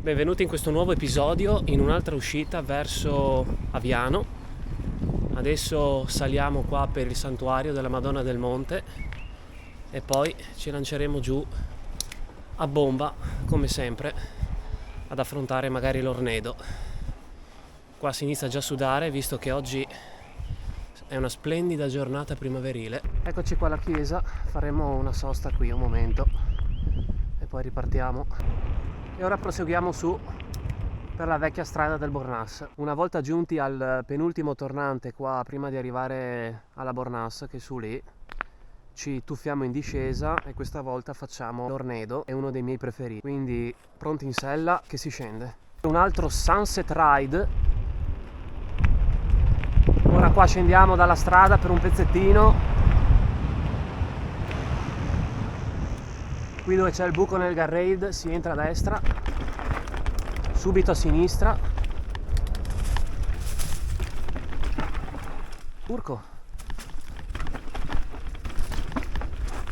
Benvenuti in questo nuovo episodio, in un'altra uscita verso Aviano. Adesso saliamo qua per il santuario della Madonna del Monte e poi ci lanceremo giù a bomba, come sempre, ad affrontare magari l'Ornedo. Qua si inizia già a sudare, visto che oggi è una splendida giornata primaverile. Eccoci qua alla chiesa, faremo una sosta qui un momento e poi ripartiamo. E ora proseguiamo su per la vecchia strada del Bornas. Una volta giunti al penultimo tornante qua, prima di arrivare alla Bornas, che è su lì, ci tuffiamo in discesa e questa volta facciamo l'Ornedo, è uno dei miei preferiti. Quindi pronti in sella che si scende. Un altro sunset ride. Ora qua scendiamo dalla strada per un pezzettino. Qui dove c'è il buco nel guardrail si entra a destra, subito a sinistra. Urco!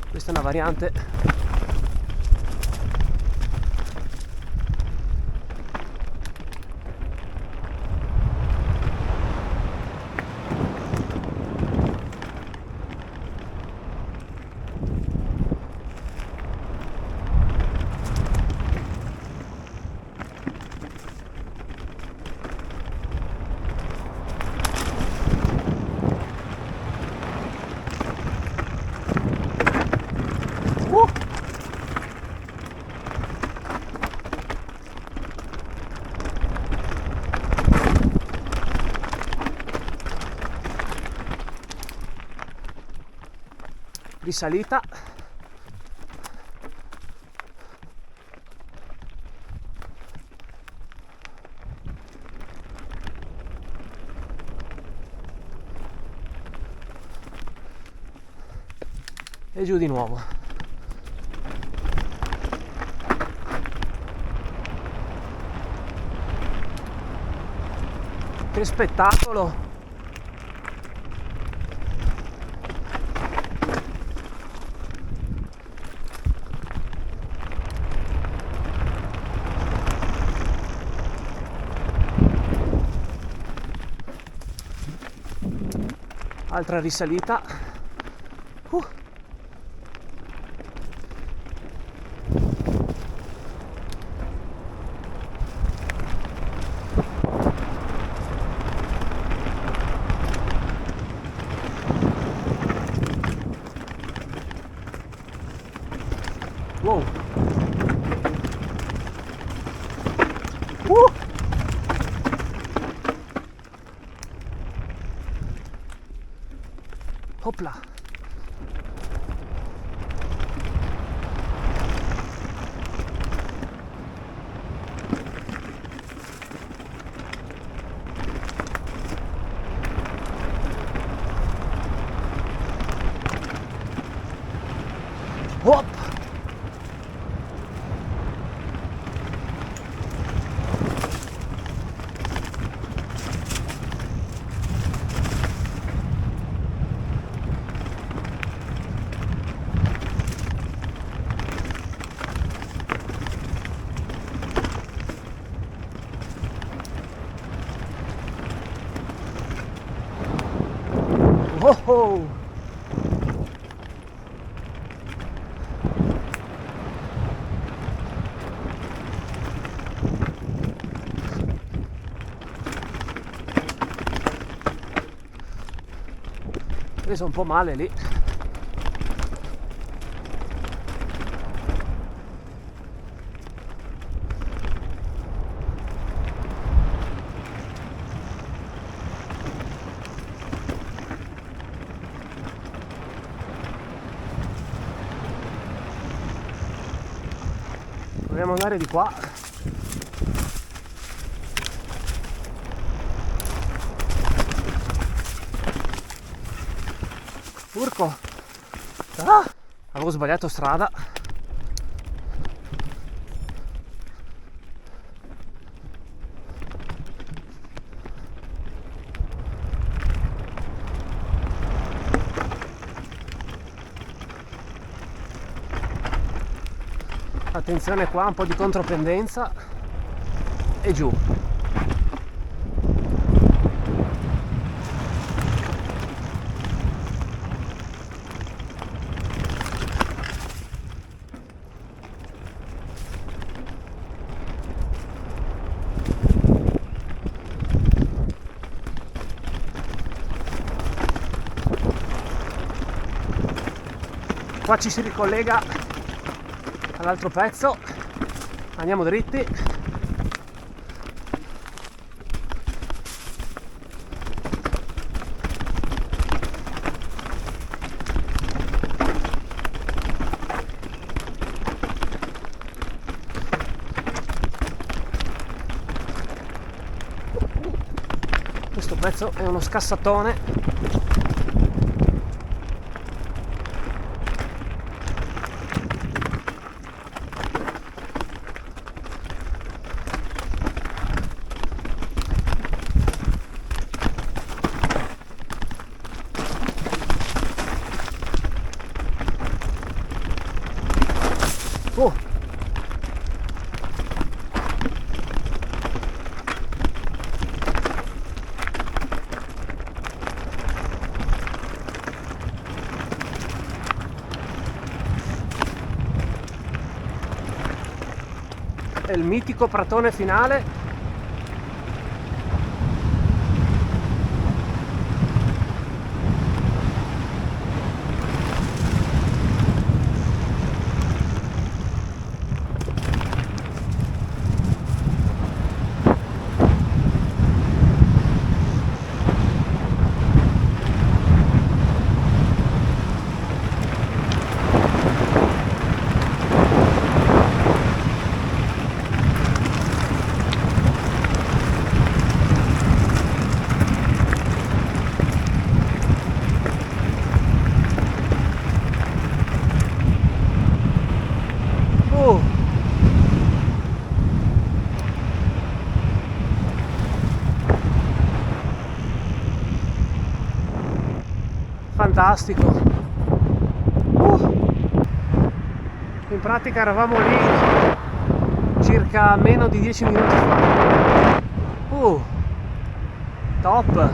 Questa è una variante. Risalita. E giù di nuovo. Che spettacolo! Altra risalita. Wow. Hopla. Hop. Oh oh. Preso un po' male lì. Proviamo ad andare di qua. Urco! Ah! Avevo sbagliato strada. Attenzione qua, un po' di contropendenza. e giù. Qua ci si ricollega all'altro pezzo, andiamo dritti. Questo pezzo è uno scassatone. Oh. È il mitico pratone finale. Fantastico. In pratica eravamo lì circa meno di 10 minuti fa. Top.